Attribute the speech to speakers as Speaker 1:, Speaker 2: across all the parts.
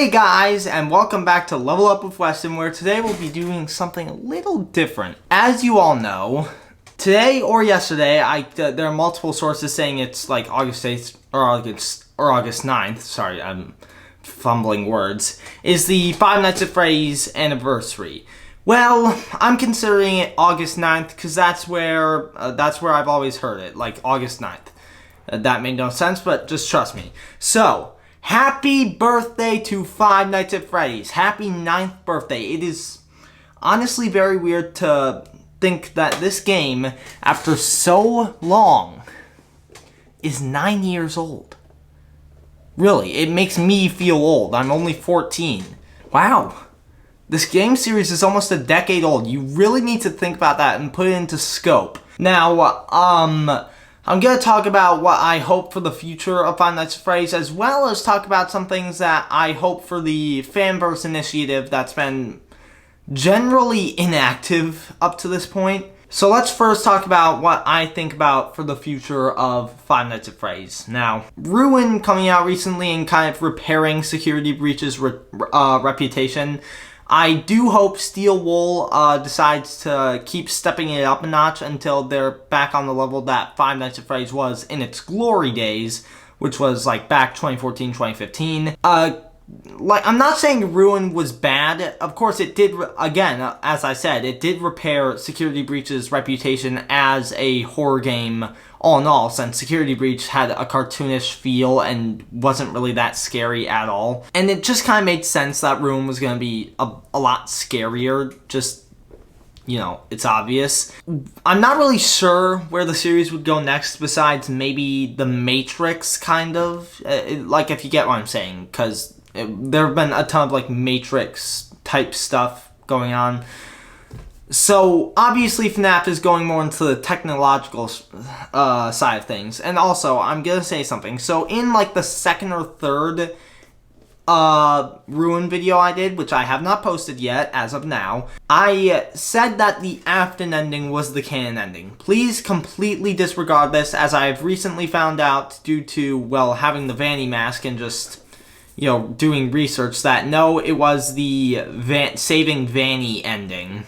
Speaker 1: Hey guys, and welcome back to Level Up with Weston, where today we'll be doing something a little different. As you all know, today or yesterday, there are multiple sources saying it's like August 8th or August 9th. Sorry, I'm fumbling words. Is the Five Nights at Freddy's anniversary. Well, I'm considering it August 9th because that's where I've always heard it, like August 9th. That made no sense, but just trust me. So, happy birthday to Five Nights at Freddy's. Happy 9th birthday. It is honestly very weird to think that this game, after so long, is 9 years old. Really, it makes me feel old. I'm only 14. Wow. This game series is almost a decade old. You really need to think about that and put it into scope. Now, I'm going to talk about what I hope for the future of Five Nights at Freddy's, as well as talk about some things that I hope for the fanverse initiative that's been generally inactive up to this point. So let's first talk about what I think about for the future of Five Nights at Freddy's. Now, Ruin coming out recently and kind of repairing Security Breach's reputation. I do hope Steel Wool decides to keep stepping it up a notch until they're back on the level that Five Nights at Freddy's was in its glory days, which was like back 2014, 2015. I'm not saying Ruin was bad. Of course, it did, again, as I said, it did repair Security Breach's reputation as a horror game all in all, since Security Breach had a cartoonish feel and wasn't really that scary at all. And it just kind of made sense that Ruin was going to be a lot scarier, just, you know, it's obvious. I'm not really sure where the series would go next, besides maybe The Matrix, kind of. Like, if you get what I'm saying, because there have been a ton of, like, Matrix-type stuff going on. So, obviously, Fnaf is going more into the technological side of things. And also, I'm going to say something. So, in, like, the second or third Ruin video I did, which I have not posted yet, as of now, I said that the Afton ending was the canon ending. Please completely disregard this, as I've recently found out, due to, well, having the Vanny mask and just, you know, doing research, that no, it was the Saving Vanny ending,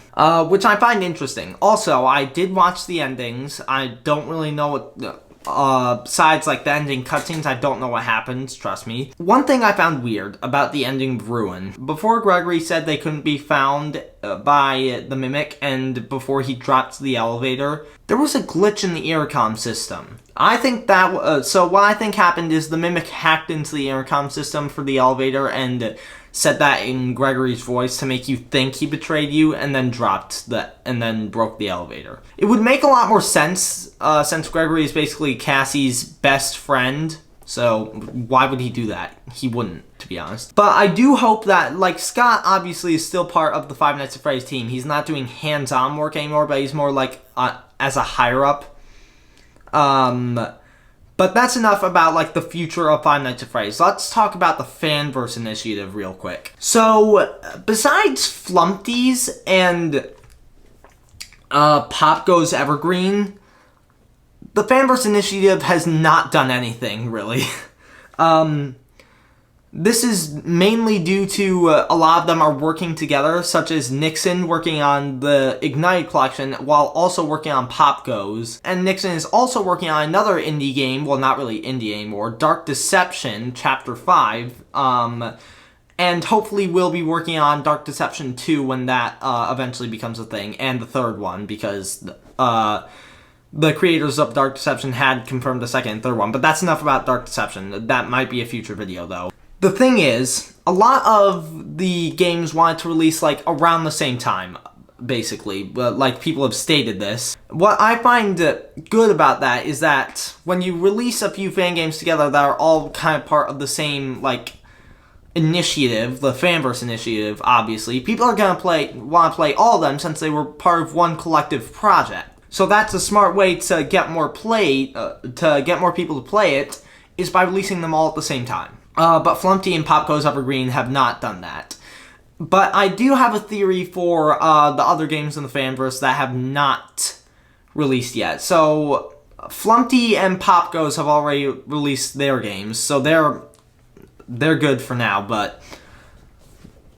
Speaker 1: which I find interesting. Also, I did watch the endings. I don't really know what, besides, like, the ending cutscenes, I don't know what happens, trust me. One thing I found weird about the ending of Ruin, before Gregory said they couldn't be found by the Mimic, and before he dropped the elevator, there was a glitch in the intercom system. I think that, so what I think happened is the Mimic hacked into the intercom system for the elevator and said that in Gregory's voice to make you think he betrayed you, and then and then broke the elevator. It would make a lot more sense, since Gregory is basically Cassie's best friend, so why would he do that? He wouldn't, to be honest. But I do hope that, like, Scott obviously is still part of the Five Nights at Freddy's team. He's not doing hands-on work anymore, but he's more like, as a higher-up. But that's enough about, like, the future of Five Nights at Freddy's. Let's talk about the fanverse initiative real quick. So, besides Flumpties and Pop Goes Evergreen, the fanverse initiative has not done anything, really. This is mainly due to a lot of them are working together, such as Nixon working on the Ignited collection while also working on Pop Goes. And Nixon is also working on another indie game, well, not really indie anymore, Dark Deception Chapter 5. And hopefully we'll be working on Dark Deception 2 when that eventually becomes a thing, and the third one, because the creators of Dark Deception had confirmed the second and third one. But that's enough about Dark Deception. That might be a future video, though. The thing is, a lot of the games wanted to release, like, around the same time, basically. Like, people have stated this. What I find good about that is that when you release a few fan games together that are all kind of part of the same, like, initiative, the fanverse initiative, obviously, people are gonna want to play all of them since they were part of one collective project. So that's a smart way to get more people to play it, is by releasing them all at the same time. But Flumpty and Pop Goes Evergreen have not done that. But I do have a theory for the other games in the fanverse that have not released yet. So Flumpty and Pop Goes have already released their games, so they're good for now. But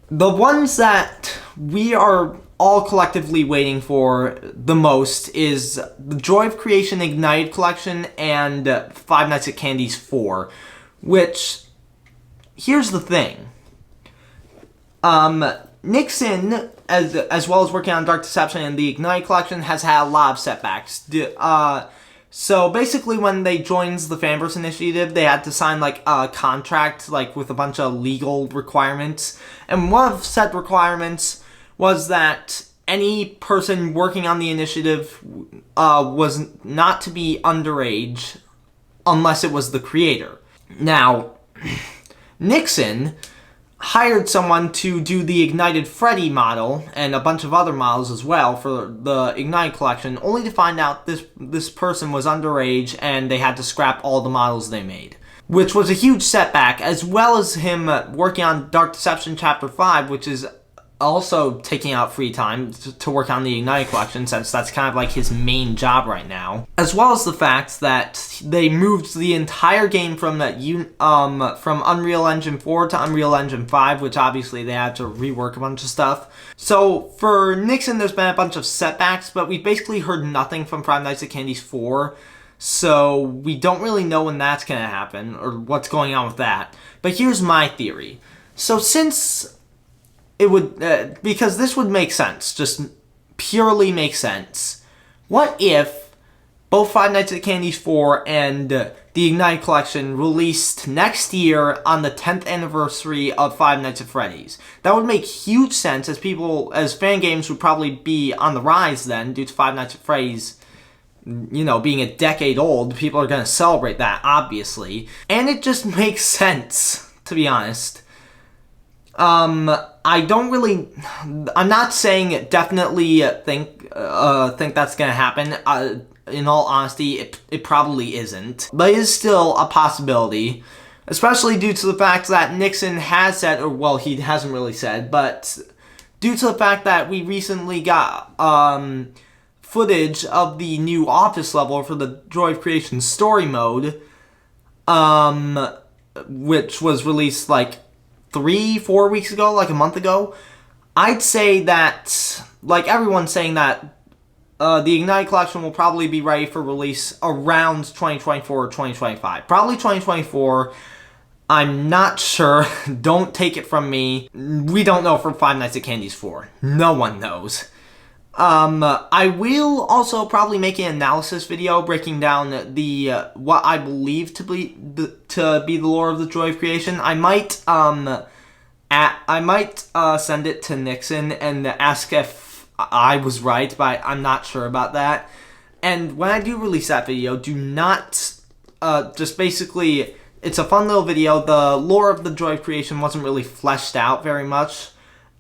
Speaker 1: The ones that we are all collectively waiting for the most is the Joy of Creation Ignited Collection and Five Nights at Candy's 4, which, here's the thing. Nixon, as well as working on Dark Deception and the Ignite Collection, has had a lot of setbacks. So basically when they joined the Fanverse initiative, they had to sign like a contract like with a bunch of legal requirements. And one of said requirements was that any person working on the initiative was not to be underage unless it was the creator. Now, Nixon hired someone to do the Ignited Freddy model and a bunch of other models as well for the Ignite collection, only to find out this person was underage and they had to scrap all the models they made, which was a huge setback, as well as him working on Dark Deception Chapter 5, which is also taking out free time to work on the Ignite collection, since that's kind of like his main job right now. As well as the fact that they moved the entire game from Unreal Engine 4 to Unreal Engine 5, which obviously they had to rework a bunch of stuff. So for Nixon, there's been a bunch of setbacks, but we basically heard nothing from Five Nights at Candy's 4, so we don't really know when that's going to happen or what's going on with that. But here's my theory. So since it would, because this would make sense, just purely make sense. What if both Five Nights at Candy's 4 and the Ignite Collection released next year on the 10th anniversary of Five Nights at Freddy's? That would make huge sense, as fan games would probably be on the rise then, due to Five Nights at Freddy's, you know, being a decade old. People are going to celebrate that, obviously. And it just makes sense, to be honest. I'm not saying definitely think that's gonna happen. In all honesty, it probably isn't. But it is still a possibility, especially due to the fact that Nixon has said, or well, he hasn't really said, but due to the fact that we recently got footage of the new office level for the Joy of Creation story mode, which was released like 3-4 weeks ago, like a month ago. I'd say that, like everyone's saying, that the Ignite collection will probably be ready for release around 2024 or 2025. Probably 2024. I'm not sure. Don't take it from me. We don't know for Five Nights at Candy's 4. No one knows. I will also probably make an analysis video breaking down the what I believe to be the lore of the Joy of Creation. I might send it to Nixon and ask if I was right, but I'm not sure about that. And when I do release that video, do not just basically, it's a fun little video. The lore of the Joy of Creation wasn't really fleshed out very much.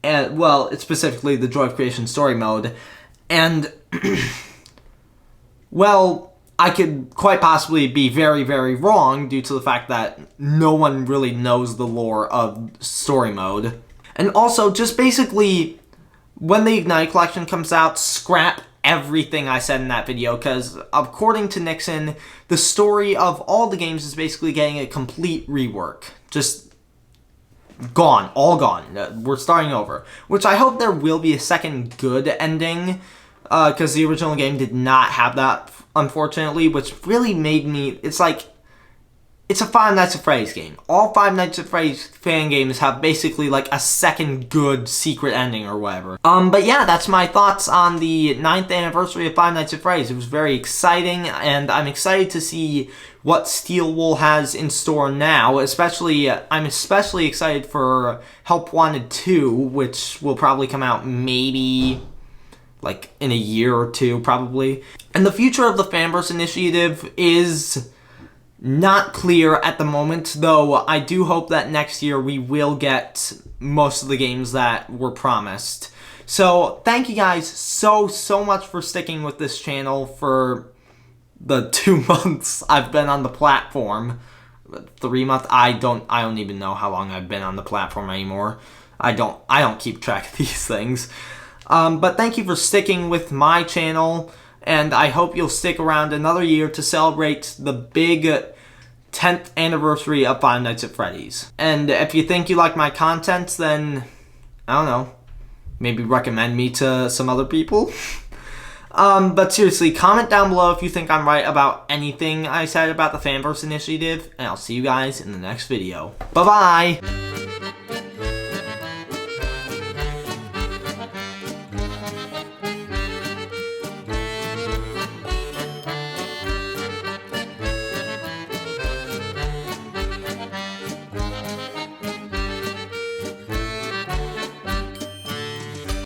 Speaker 1: And, well, it's specifically the Joy of Creation story mode. And, well, I could quite possibly be very, very wrong due to the fact that no one really knows the lore of story mode. And also, just basically, when the Ignite collection comes out, scrap everything I said in that video, because according to Nixon, the story of all the games is basically getting a complete rework. Just gone, all gone. We're starting over. Which I hope there will be a second good ending, because the original game did not have that, unfortunately, which really made me, it's like, it's a Five Nights at Freddy's game. All Five Nights at Freddy's fan games have basically like a second good secret ending or whatever. But yeah, that's my thoughts on the 9th anniversary of Five Nights at Freddy's. It was very exciting, and I'm excited to see what Steel Wool has in store now. I'm especially excited for Help Wanted 2, which will probably come out maybe like in a year or two, probably. And the future of the Fanverse initiative is not clear at the moment, though I do hope that next year we will get most of the games that were promised. So thank you guys so much for sticking with this channel for the 2 months I've been on the platform. 3 months, I don't even know how long I've been on the platform anymore. I don't keep track of these things. But thank you for sticking with my channel, and I hope you'll stick around another year to celebrate the big 10th anniversary of Five Nights at Freddy's. And if you think you like my content, then I don't know, maybe recommend me to some other people. But seriously, comment down below if you think I'm right about anything I said about the Fanverse initiative, and I'll see you guys in the next video. Bye-bye!